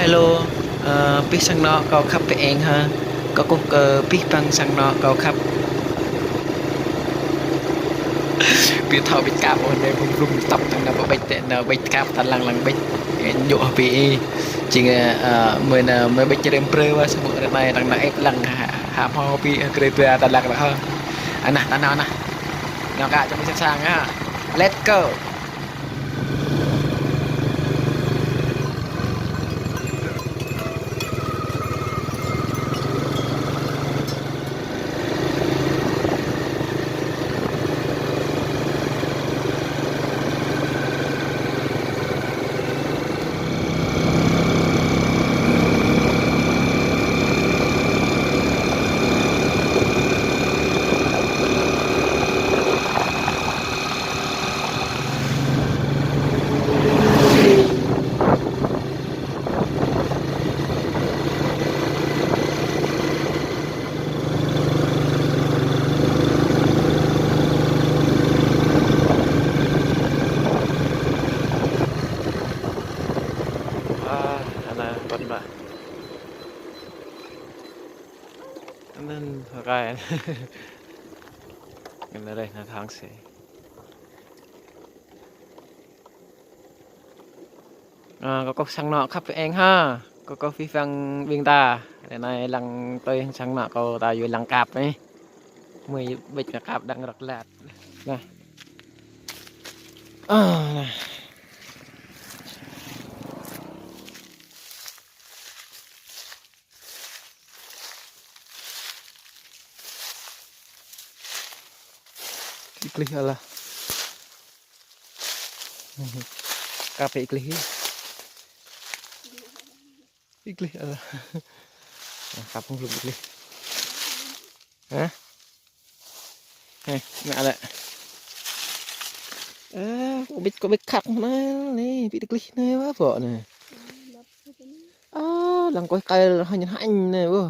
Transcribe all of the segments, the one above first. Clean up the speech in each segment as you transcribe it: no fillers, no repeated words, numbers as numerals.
hello pi sang nọ cậu khắp về anh ha có cục pi băng sang nọ cậu khắp pi thao bị cạp ở đây vùng tập thằng nào bị tệ nào bị cạp tan lằng bị nhộ bị chỉ mới bị chơi đêm prơ và xong rồi này thằng này lằng hạ ho pi kêu tua tan lằng hơn anh nè tan nào nè nào cả cho mình sẵn sàng ha let's go nên cái cái đây là tháng sẽ có sang nọ khắp anh ha có phi phăng viên ta cái này lăng tôi sang nọ cầu taอยู่หลัง cạp ấy 10 bịch cạp đang rắc lạt này ikli ala kape ikli ala kapung belum ikli hả nè lại có biết khắc mà này bị ikli này quá vợ này lần coi cây hình hành này vô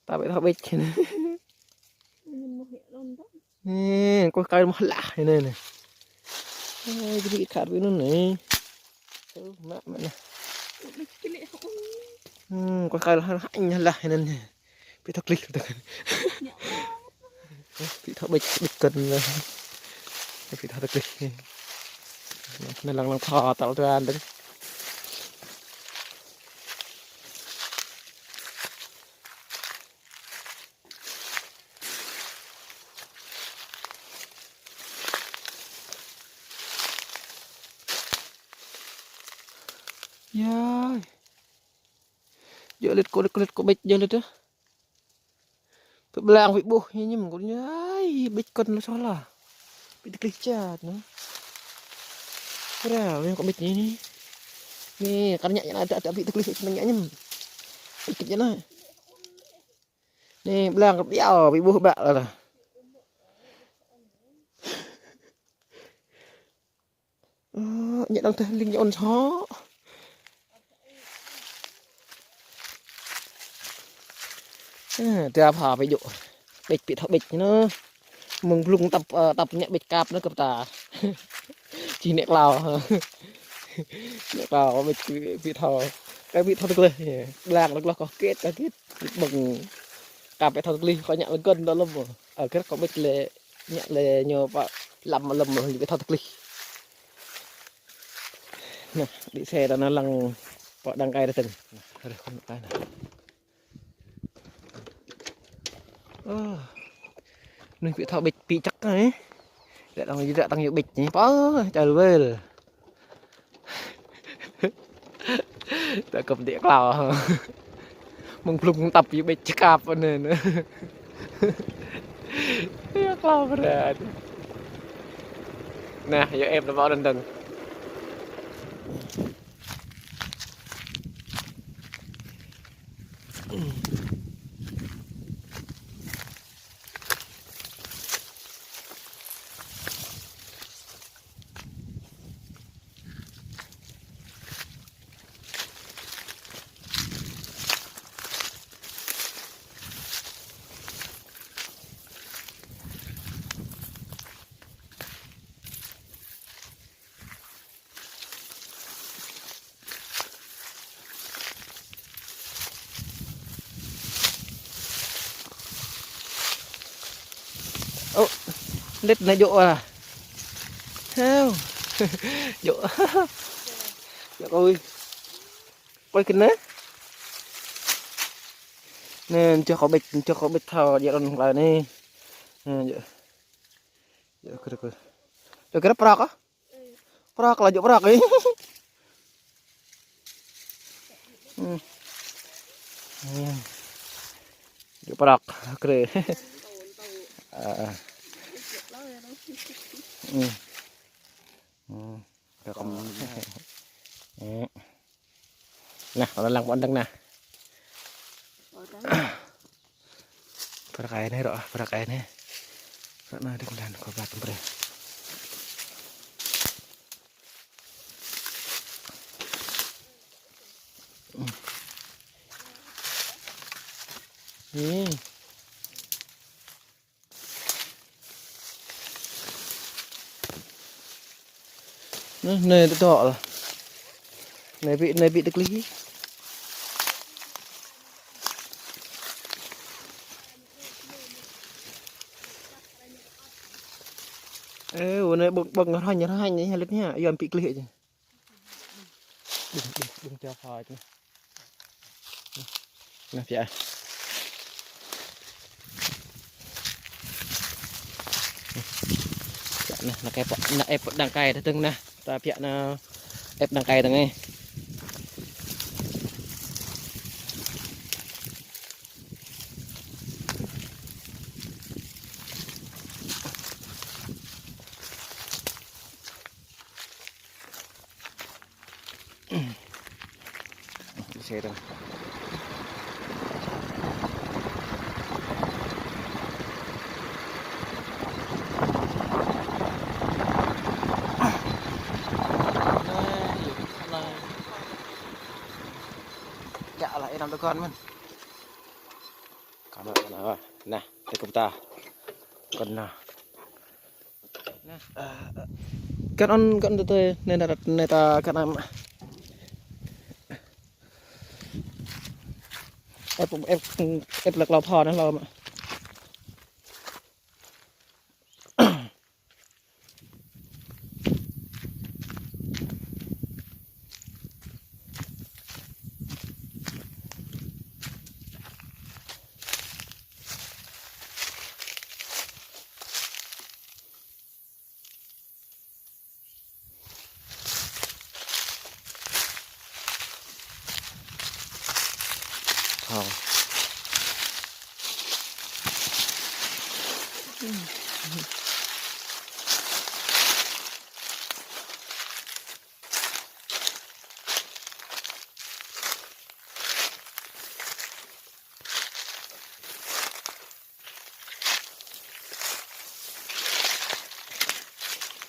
ta bị thọ biết này nè coi cây mà lạ này này cái bị khát với nó này mẹ nè coi cây là hành lạ này nè bị thọ click được bị thọ bịch cần là bị thọ click nên lần thọ tạo ra đấy yeah giờ lết cô bịch giờ lết á tụi làng bị bù nhưng mà con nhái bịch con nó sao là bị click chặt nữa ra nên có bịch như nè kan nhẹ ada bị click mình nhẹ nhầm bịch như này nè làng đeo bị bù bạ là nhẹ đang thấy linh nhọn chó ra phà phải dụ bịch bị thọ bịch nữa mừng lung tập nhẹ bịch cạp nữa cặp tà chỉ nẹt lào bịch bị thọ cái bị thọ tức lên làng nó có kết bằng cạp bị thọ tức lên có nhẹ lên cân đó lắm ở cái có bịch lệ nhẹ lệ nhờ và lầm bị thọ tức lên nè đi xe đó nó lăng bỏ đăng cay ra từng không cái này nên bị thọ bịch bị chắc ấy để tăng nhiều bịch nhỉ bó trời ơi ta cầm đĩa cào mông plung tập bị bịch chắc cạp này nữa đĩa cào rồi nè giờ em đã vào đần เล็ดนะโยอ่ะเฮ้าโยโยเอ้ยไปกันนะnên cho có bịch thao giờ còn lại này giờ cái prak á prak là giờ prak ấy giờ prak kere nah kalau lang pandang nah Pakai ini roh, pakai ini. Karena ada kemudian kau buat tempre. Này tôi đọ là này bị được lý. Này bưng nó hành nhỉ hay lết nhá, giờ bị clip chứ. Đừng cho phai chứ. Nè chị ơi. Nè là cái ép đằng cày đó từng nè, ta phía nó ép đằng cày từng này. Xe rồi. Dạ lại nằm đứa con mình. Cảm ơn rồi. Nè, đây cùng ta. Con nào. Nè. Con tôi nên ta con em ép lựcเราพอนะเรา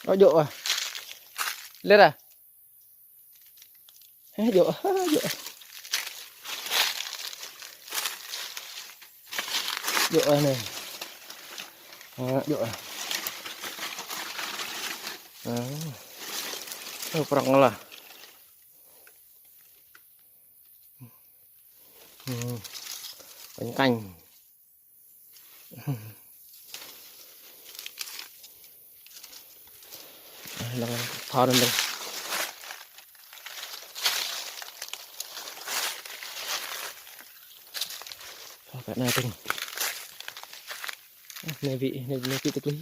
Nó dụ à lên à dụ này dụ perang lah bánh canh đang thò lên đây cái này từng này vị thực lý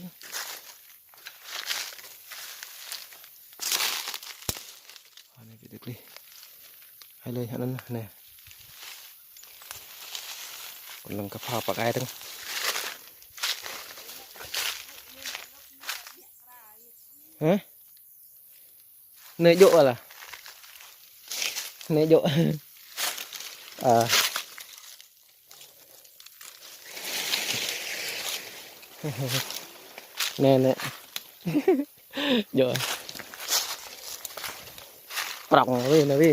này vị thực lý hayเลยอันนั้นเนี่ยกำลังกระเพาะปากไอ้ทั้งฮะเนยโยอะล่ะเนยโยnè nè rồi bọc đi nè đi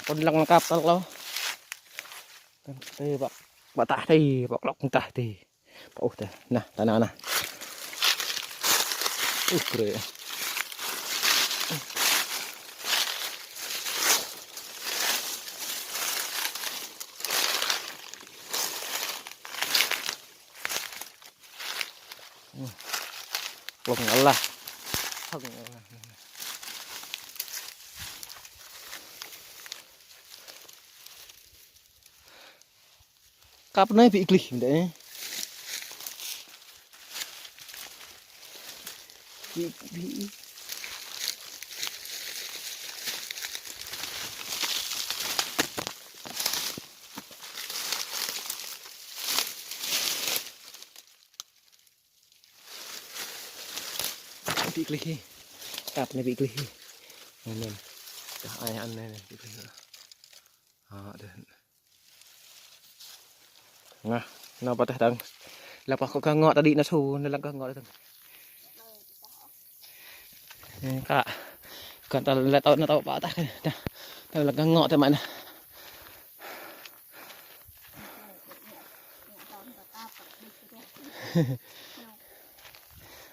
con lăng cặp tao lo đây bọc tả đi bọc lọc tả đi bọc thế nè ta nào nè kìa ลงAllah cặp này bị kịch đấy bị klik cặp này bị klik nên ai ăn này bị klik được nè nó bắt đầu là bắt có ngọt đã đi nó xù nên là có ngọt được cả còn tao là tao nó tao bảo ta tao là có ngọt thôi mà nè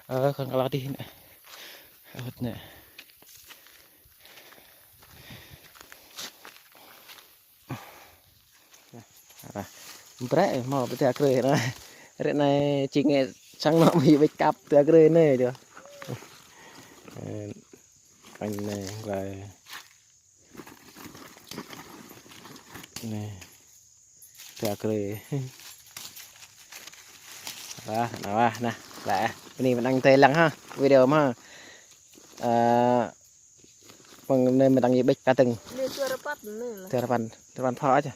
còn cái đi nè hột nè Bre mau bete akre na rek nai cinge sang no mi be cặp te akre ne được anh này lại này te akre nào nè lại này mình đăng tay lăng ha video mà bằng nên mình đăng gì bích cả từng terapan phá chứ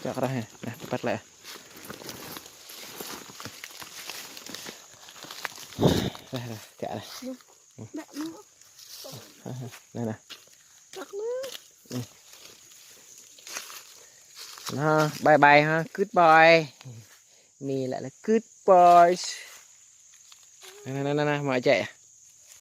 cho ra nè bắt lại kệ này nè ha bye bye ha goodbye mi lại là good boys nè mọi chạy